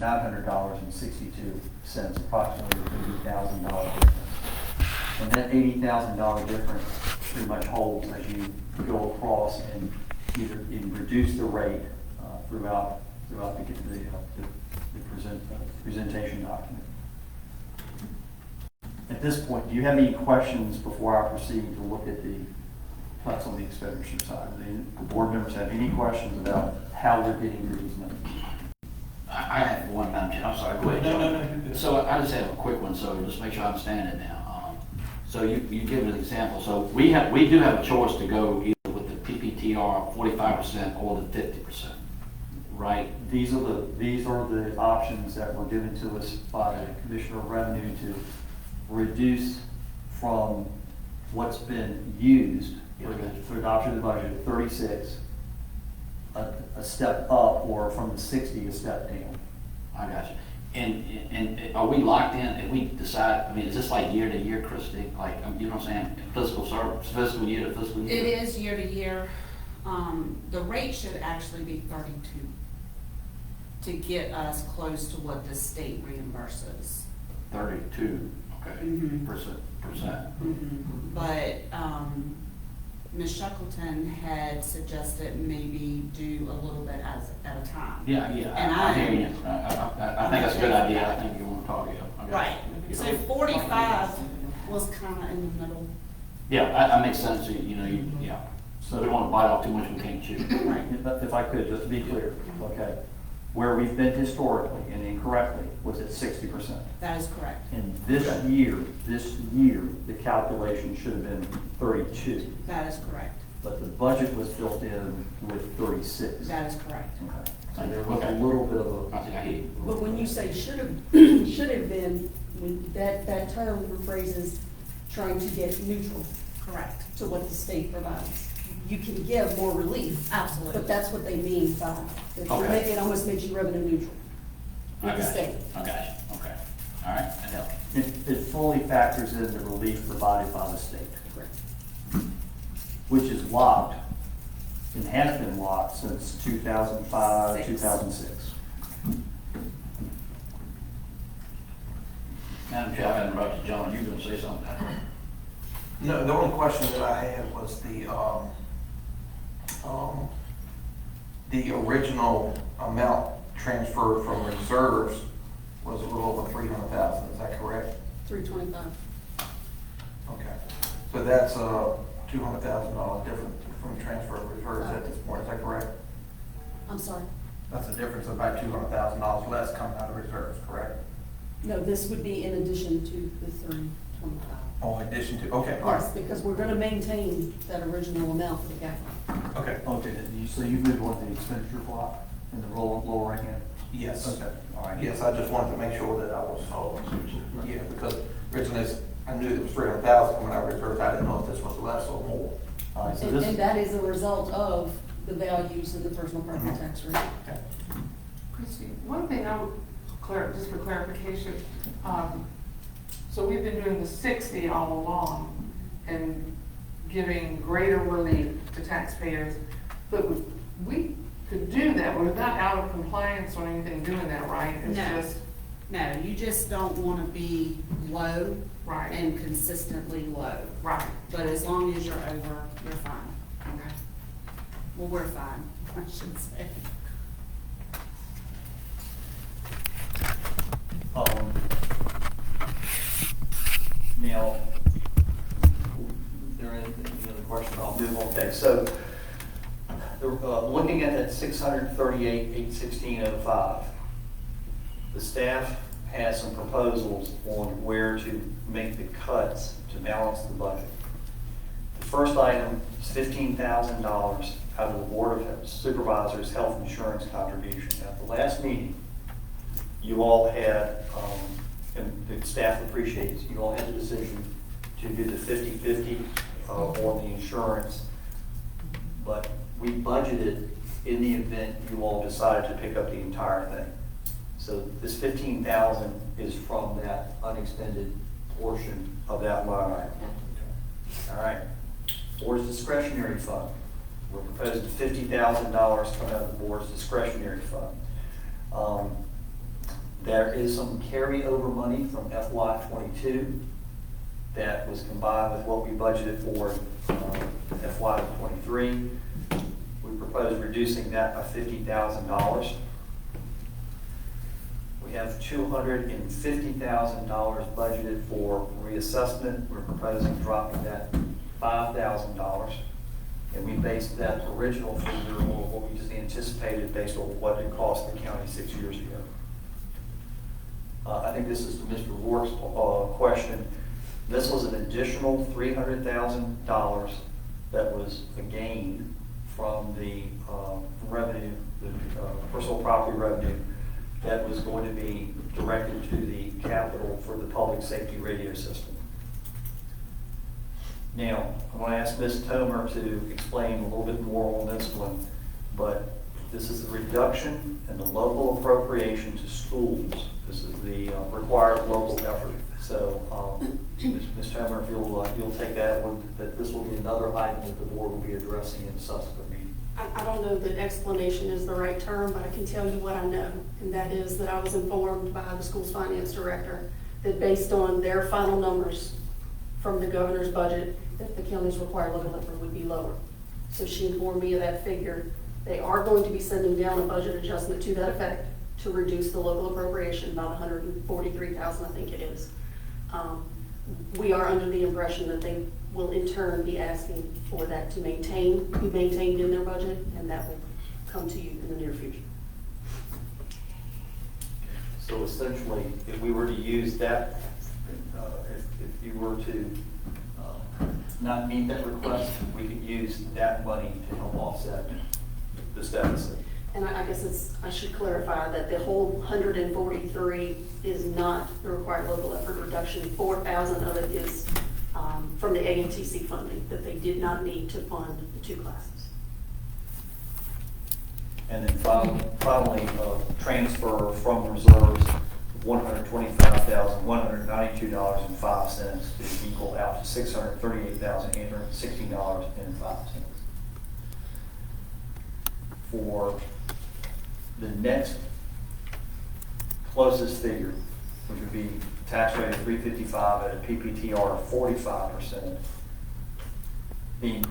$900.62, approximately $80,000 difference. And that $80,000 difference pretty much holds as you go across and either reduce the rate throughout the presentation document. At this point, do you have any questions before I proceed to look at the cuts on the expenditure side? Do the board members have any questions about how we're getting to these numbers? I have one, Madam Chair. I'm sorry, go ahead. No. So I just have a quick one, so just make sure I understand it now. So you give an example. So we do have a choice to go either with the PPTR 45% or the 50%, right? These are the options that were given to us by the Commissioner of Revenue to reduce from what's been used for adoption of the budget at 36, a step up, or from the 60 a step down. I got you. And are we locked in if we decide, I mean, is this like year to year, Christie? Like, you know what I'm saying? Fiscal year to fiscal year? It is year to year. The rate should actually be 32 to get us close to what the state reimburses. 32, okay, Mhm. percent. But Ms. Shuckleton had suggested maybe do a little bit at a time. Yeah, And I hear you. I think that's a good idea. I think you want to talk it. Right. So 45 was kind of in the middle. Yeah, that makes sense. Yeah. So we don't want to bite off too much we can't chew. Right. If I could, just to be clear, okay, where we've been historically and incorrectly was at 60%. That is correct. And this year, the calculation should have been 32, That is correct. but the budget was built in with 36. That is correct. Okay. So there was a little bit of I think I hear you. But when you say should have been, when that term phrases trying to get neutral Correct. to what the state provides. You can give more relief. Absolutely. But that's what they mean by, Okay. it almost makes you revenue neutral with the state. I got you. Okay. All right, that helps. it fully factors in the relief provided by the state, Correct. which is locked and has been locked since 2005, 6. 2006. Madam Chair, I interrupted John. You were going to say something? No, the only question that I had was the original amount transferred from reserves was a little over 300,000. Is that correct? 325. Okay. So that's $200,000 different from transfer of reserves at this point. Is that correct? I'm sorry. That's a difference of about $200,000 less coming out of reserves, correct? No, this would be in addition to the 325. Oh, in addition to, okay, all Yes, right. because we're gonna maintain that original amount for the capital. Okay, Okay, so you moved on to the expenditure block in the lower right hand? yes. Okay, all right. Yes, I just wanted to make sure that I was following. Yeah, because originally I knew it was 300,000 coming out of reserves. I didn't know if this was less or more. All right, so And this, that is a result of the values in the personal property tax rate. Okay. Christie, one thing I would just for clarification, so we've been doing the 60 all along and giving greater relief to taxpayers, but we could do that. We're not out of compliance or anything doing that, right? It's No. just, No, you just don't want to be low right, and consistently low. right. But as long as you're over, you're fine. Okay. Well, we're fine, I should say. Now, there is any other question? I'll move on. Okay, so looking at that 638,816.05, the staff has some proposals on where to make the cuts to balance the budget. The first item is $15,000 out of the Board of Supervisors Health Insurance contribution. Now, at the last meeting, you all had, and the staff appreciates, you all had the decision to do the 50-50 on the insurance, but we budgeted in the event you all decided to pick up the entire thing. So this 15,000 is from that unexpended portion of that line item. All right. Board's discretionary fund. We're proposing $50,000 coming out of the board's discretionary fund. There is some carryover money from FY '22 that was combined with what we budgeted for FY '23. We propose reducing that by $50,000. We have $250,000 budgeted for reassessment. We're proposing dropping that $5,000. And we based that original figure on what we just anticipated based on what it cost the county 6 years ago. I think this is to Mr. Rourke's question. This was an additional $300,000 that was a gain from the revenue, the personal property revenue that was going to be directed to the capital for the public safety radio system. Now, I want to ask Ms. Tomer to explain a little bit more on this one, but this is a reduction in the local appropriation to schools. This is the required local effort. So, Ms. Tomer, if you'll take that one, that this will be another item that the board will be addressing in subsequent meetings. I don't know that explanation is the right term, but I can tell you what I know, and that is that I was informed by the school's finance director that based on their final numbers from the governor's budget, that the county's required local effort would be lower. So she informed me of that figure. They are going to be sending down a budget adjustment to that effect to reduce the local appropriation by $143,000, I think it is. We are under the impression that they will in turn be asking for that to be maintained in their budget, and that will come to you in the near future. So essentially, if we were to use that, if you were to not meet that request, we could use that money to help offset this deficit. And I guess I should clarify that the whole 143 is not the required local effort reduction. 4,000 of it is from the AMTC funding that they did not need to fund the 2 classes. And then finally, transfer from reserves $125,192.05 to equal out to $638,816.05. For the next closest figure, which would be tax rate of 355 at a PPTR of 45%, the